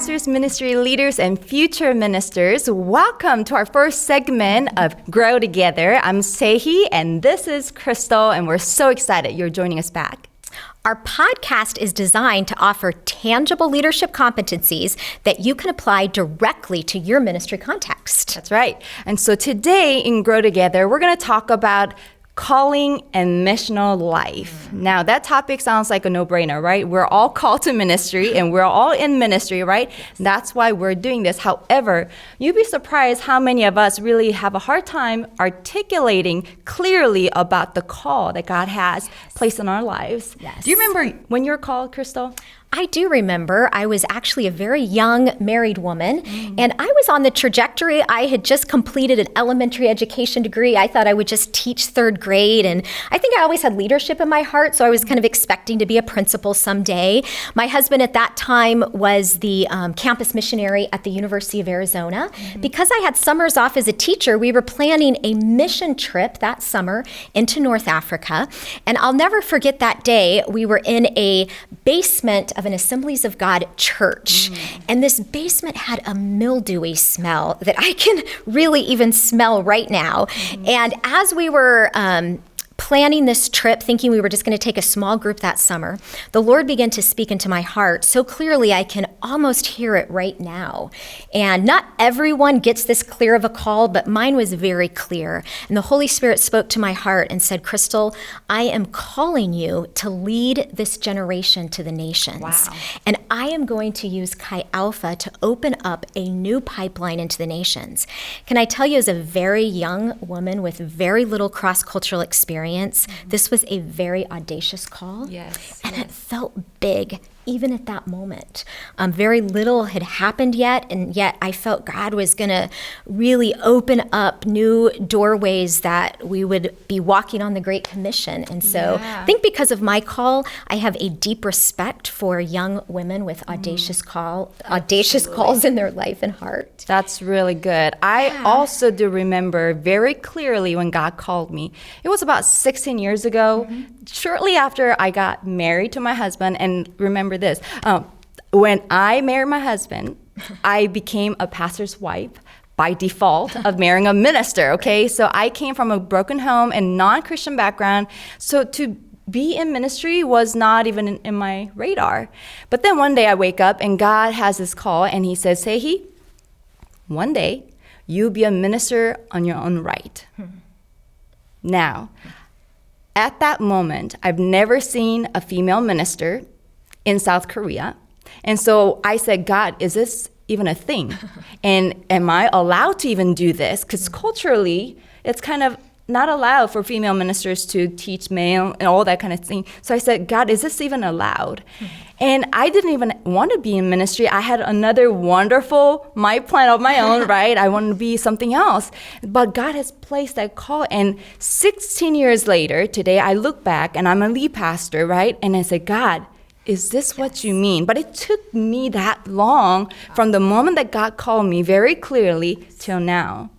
pastors, ministry leaders, and future ministers. Welcome to our first segment of Grow Together. I'm Sehi, and this is Crystal, and we're so excited you're joining us back. Our podcast is designed to offer tangible leadership competencies that you can apply directly to your ministry context. That's right. And so today in Grow Together, we're going to talk about calling and missional life. Now, that topic sounds like a no-brainer, right? We're all called to ministry and we're all in ministry, right? That's why we're doing this. However, you'd be surprised how many of us really have a hard time articulating clearly about the call that God has placed in our lives. Yes. Do you remember when you were called, Crystal? I do remember. I was actually a very young married woman, and I was on the trajectory. I had just completed an elementary education degree. I thought I would just teach third grade, and I think I always had leadership in my heart, so I was kind of expecting to be a principal someday. My husband at that time was the campus missionary at the University of Arizona. Because I had summers off as a teacher, we were planning a mission trip that summer into North Africa, and I'll never forget that day. We were in a basement of an Assemblies of God church. And this basement had a mildewy smell that I can really even smell right now. And as we were planning this trip, thinking we were just going to take a small group that summer, the Lord began to speak into my heart so clearly I can almost hear it right now. And not everyone gets this clear of a call, but mine was very clear. And the Holy Spirit spoke to my heart and said, Crystal, I am calling you to lead this generation to the nations. Wow. And I am going to use Chi Alpha to open up a new pipeline into the nations. Can I tell you, as a very young woman with very little cross-cultural experience, this was a very audacious call. Yes. And it felt big, even at that moment. Very little had happened yet, and yet I felt God was going to really open up new doorways that we would be walking on the Great Commission. And so I think because of my call, I have a deep respect for young women with audacious calls in their life and heart. That's really good. I also do remember very clearly when God called me. It was about 16 years ago, shortly after I got married to my husband. And remember this, when I married my husband, I became a pastor's wife by default of marrying a minister, okay? So I came from a broken home and non-Christian background. So to be in ministry was not even in my radar. But then one day I wake up and God has this call and he says, Sehi, one day you'll be a minister on your own right. Now, at that moment, I've never seen a female minister in South Korea. And so I said, God, is this even a thing? And am I allowed to even do this? Because culturally, it's kind of not allowed for female ministers to teach male and all that kind of thing. So I said, God, is this even allowed? And I didn't even want to be in ministry. I had another wonderful, my plan of my own, right? I wanted to be something else. But God has placed that call. And 16 years later, today, I look back and I'm a lead pastor, right? And I said, God, is this what you mean? But it took me that long from the moment that God called me very clearly till now.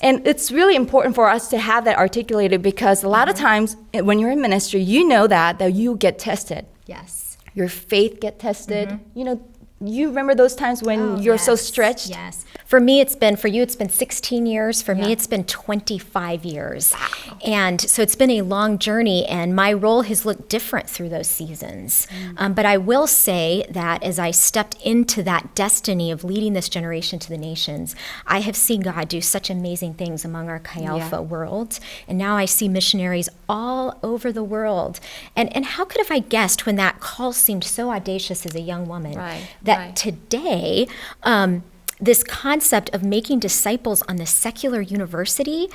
And it's really important for us to have that articulated because a lot of times when you're in ministry, you know that you get tested. Yes. Your faith get tested. You know, you remember those times when you're so stretched? Yes. For you, it's been 16 years. For me, it's been 25 years. Wow. And so it's been a long journey, and my role has looked different through those seasons. But I will say that as I stepped into that destiny of leading this generation to the nations, I have seen God do such amazing things among our Chi Alpha world. And now I see missionaries all over the world. And how could have I guessed when that call seemed so audacious as a young woman that today, this concept of making disciples on the secular university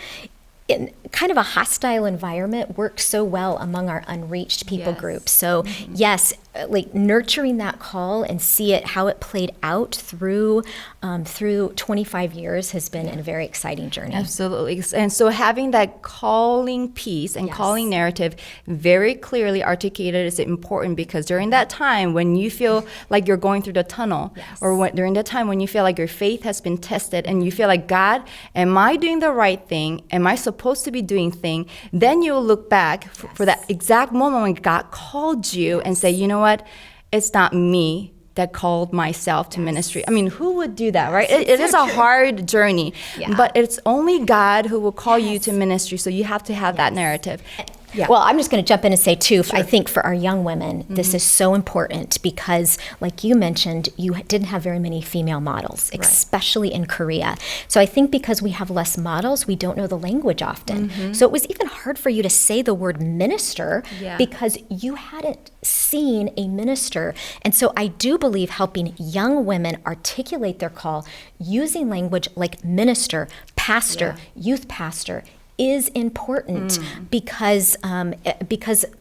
in kind of a hostile environment works so well among our unreached people groups. So yes, like nurturing that call and see it, how it played out through 25 years has been a very exciting journey. Absolutely. And so having that calling piece and calling narrative very clearly articulated is important because during that time when you feel like you're going through the tunnel or during that time when you feel like your faith has been tested and you feel like, God, am I doing the right thing? Am I supposed to be doing thing? Then you'll look back for that exact moment when God called you and say, you know what? It's not me. that called myself to ministry. I mean, who would do that, right? It is a hard journey, but it's only God who will call you to ministry. So you have to have that narrative. Yeah. Well, I'm just going to jump in and say, too, I think for our young women, this is so important because, like you mentioned, you didn't have very many female models, especially in Korea. So I think because we have less models, we don't know the language often. So it was even hard for you to say the word minister because you hadn't seen a minister. And so I do believe helping young women articulate their call using language like minister, pastor, youth pastor, is important because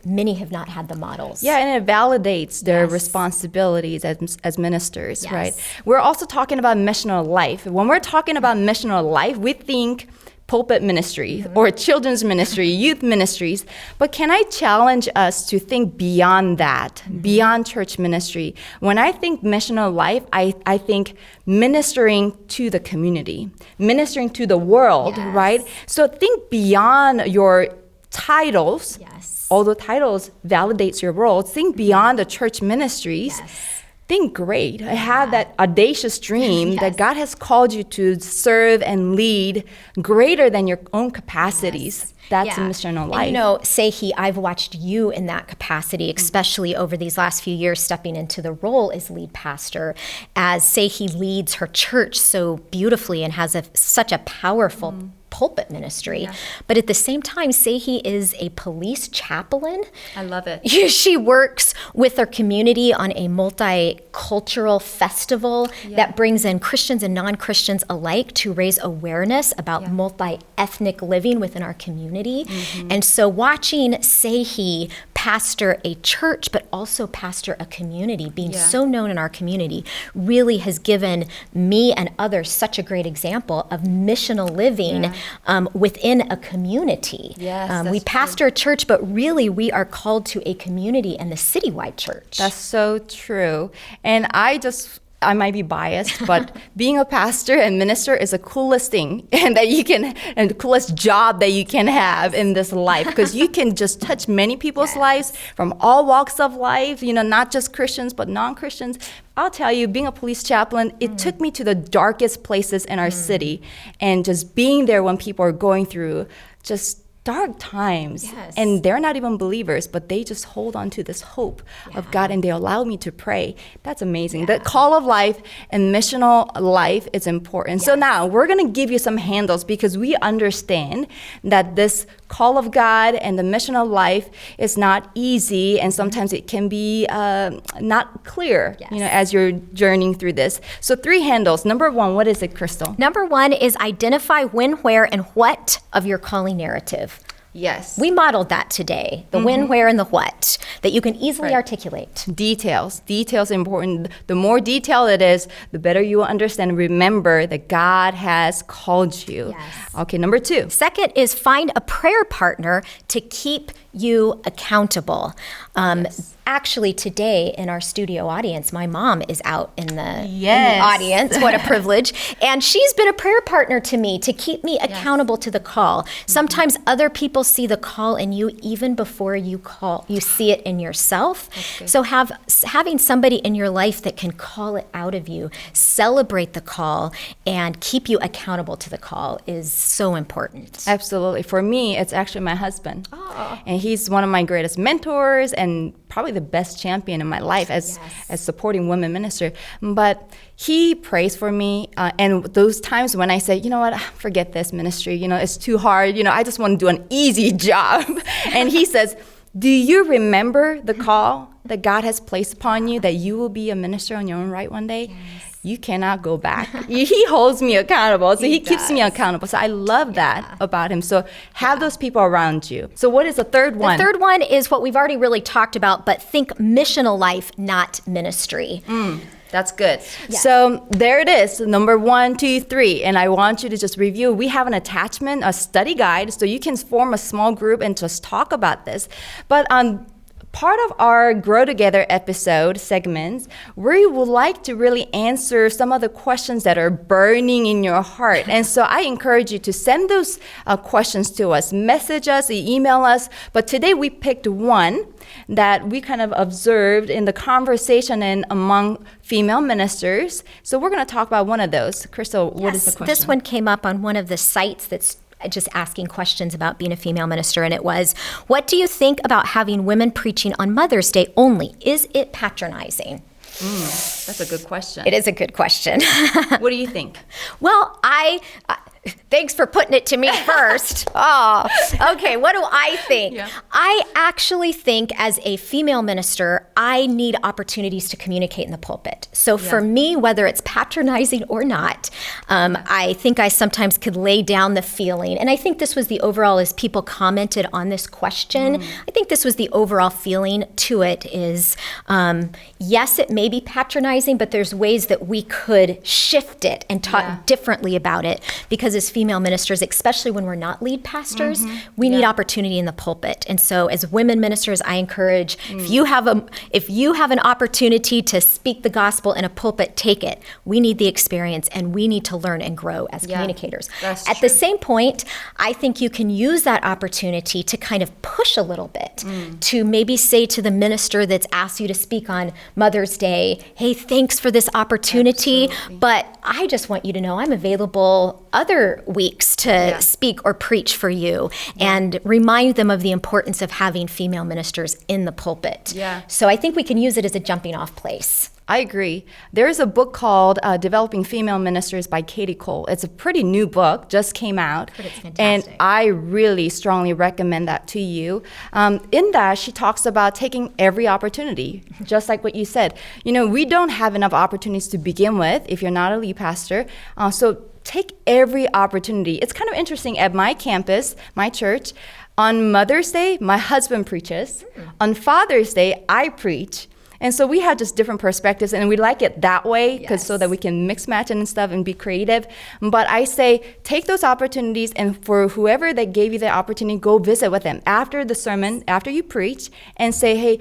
many have not had the models. Yeah, and it validates their responsibilities as ministers, right? We're also talking about missional life. When we're talking about missional life, we think pulpit ministry or children's ministry, youth ministries. But can I challenge us to think beyond that, beyond church ministry? When I think missional life, I think ministering to the community, ministering to the world, right? So think beyond your titles, although titles validates your role, think beyond the church ministries. Think great. I have that audacious dream that God has called you to serve and lead greater than your own capacities. That's a missional life. And, you know, Sehi, I've watched you in that capacity, especially over these last few years, stepping into the role as lead pastor, as Sehi leads her church so beautifully and has such a powerful pulpit ministry. But at the same time, Sehi is a police chaplain. I love it. She works with her community on a multicultural festival that brings in Christians and non-Christians alike to raise awareness about multi-ethnic living within our community. And so watching Sehi pastor a church, but also pastor a community, being so known in our community, really has given me and others such a great example of missional living within a community. We pastor a church, but really we are called to a community and the citywide church. That's so true. And I might be biased, but being a pastor and minister is the coolest thing and the coolest job that you can have in this life, because you can just touch many people's lives from all walks of life, not just Christians, but non-Christians. I'll tell you, being a police chaplain, it took me to the darkest places in our city, and just being there when people are going through just dark times, and they're not even believers, but they just hold on to this hope of God, and they allow me to pray. That's amazing. The call of life and missional life is important. So now we're going to give you some handles, because we understand that this call of God and the missional life is not easy, and sometimes it can be not clear, as you're journeying through this. So 3 handles. Number 1, what is it, Crystal? Number 1 is identify when, where, and what of your calling narrative. Yes. We modeled that today, the when, where, and the what, that you can easily articulate. Details important. The more detailed it is, the better you will understand and remember that God has called you. Okay, number 2. Second is find a prayer partner to keep you accountable. Actually, today in our studio audience, my mom is out in the audience. What a privilege. And she's been a prayer partner to me to keep me accountable to the call. Sometimes other people see the call in you even before you see it in yourself. So having somebody in your life that can call it out of you, celebrate the call, and keep you accountable to the call is so important. Absolutely. For me, it's actually my husband. And he's one of my greatest mentors and probably the best champion in my life as supporting women minister. But he prays for me, and those times when I say, you know what, forget this ministry, it's too hard, I just want to do an easy job. And he says, do you remember the call that God has placed upon you, that you will be a minister on your own right one day? You cannot go back. He holds me accountable. So he keeps me accountable. So I love that about him. So have those people around you. So what is the third one? The third one is what we've already really talked about, but think missional life, not ministry. That's good. So there it is, number 1, 2, 3. And I want you to just review. We have an attachment, a study guide, so you can form a small group and just talk about this. But part of our Grow Together episode segments, we would like to really answer some of the questions that are burning in your heart. And so I encourage you to send those questions to us, message us, email us. But today we picked one that we kind of observed in the conversation and among female ministers. So we're going to talk about one of those. Crystal, what is the question? This one came up on one of the sites that's just asking questions about being a female minister, and it was, what do you think about having women preaching on Mother's Day only? Is it patronizing? That's a good question. It is a good question. What do you think? Well, thanks for putting it to me first. Oh, okay. What do I think? Yeah. I actually think as a female minister, I need opportunities to communicate in the pulpit. So for me, whether it's patronizing or not, I think I sometimes could lay down the feeling. And I think this was the overall, as people commented on this question, I think this was the overall feeling to it is, yes, it may be patronizing, but there's ways that we could shift it and talk differently about it, because as female ministers, especially when we're not lead pastors, we need opportunity in the pulpit. And so as women ministers, I encourage, if you have an opportunity to speak the gospel in a pulpit, take it. We need the experience, and we need to learn and grow as communicators. At the same point, I think you can use that opportunity to kind of push a little bit, to maybe say to the minister that's asked you to speak on Mother's Day, hey, thanks for this opportunity, but I just want you to know I'm available other weeks to speak or preach for you, and remind them of the importance of having female ministers in the pulpit. So I think we can use it as a jumping off place. I agree. There's a book called Developing Female Ministers by Katie Cole. It's a pretty new book, just came out. But it's fantastic. And I really strongly recommend that to you. In that, she talks about taking every opportunity, just like what you said. You know, we don't have enough opportunities to begin with if you're not a lead pastor. So take every opportunity. It's kind of interesting at my campus, my church. On Mother's Day, my husband preaches. On Father's Day, I preach. And so we have just different perspectives, and we like it that way, because so that we can mix match and stuff and be creative. But I say, take those opportunities, and for whoever that gave you the opportunity, go visit with them after the sermon, after you preach, and say, hey,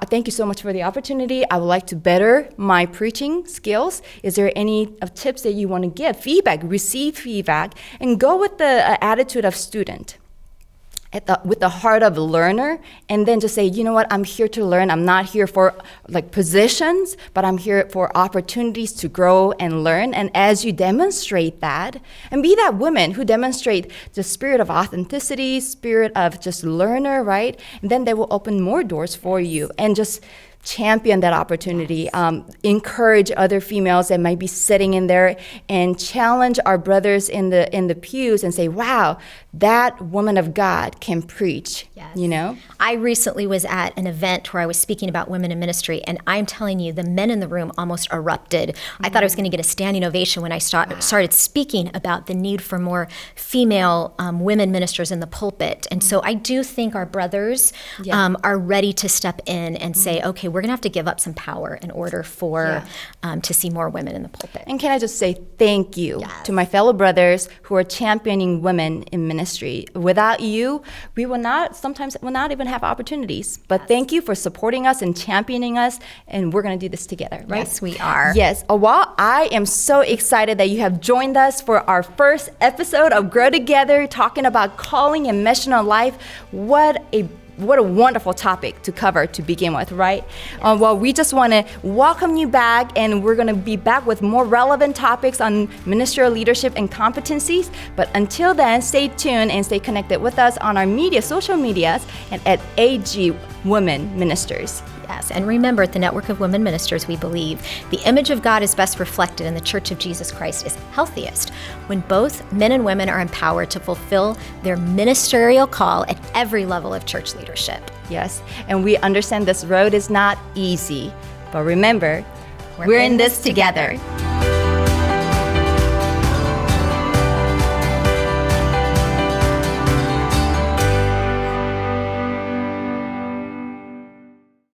thank you so much for the opportunity. I would like to better my preaching skills. Is there any tips that you want to give? Feedback, receive feedback, and go with the attitude of student. With the heart of a learner, and then just say, you know what, I'm here to learn. I'm not here for like positions, but I'm here for opportunities to grow and learn. And as you demonstrate that, and be that woman who demonstrate the spirit of authenticity, spirit of just learner, right? And then they will open more doors for you, and just champion that opportunity, encourage other females that might be sitting in there, and challenge our brothers in the pews and say, wow, that woman of God can preach, you know? I recently was at an event where I was speaking about women in ministry, and I'm telling you, the men in the room almost erupted. I thought I was going to get a standing ovation when I started speaking about the need for more female women ministers in the pulpit. And so I do think our brothers are ready to step in and say, okay, we're going to have to give up some power in order for to see more women in the pulpit. And can I just say thank you to my fellow brothers who are championing women in ministry. Without you, we will not even have opportunities. But thank you for supporting us and championing us, and we're going to do this together, right? Yes, we are. Yes. Well, I am so excited that you have joined us for our first episode of Grow Together, talking about calling and missional life. What a wonderful topic to cover to begin with, right? Well, we just want to welcome you back, and we're going to be back with more relevant topics on ministerial leadership and competencies. But until then, stay tuned and stay connected with us on our social medias, and at AG Women Ministers. Yes, and remember, at the Network of Women Ministers, we believe the image of God is best reflected in the Church of Jesus Christ is healthiest when both men and women are empowered to fulfill their ministerial call at every level of church leadership. Yes, and we understand this road is not easy, but remember, we're in this together.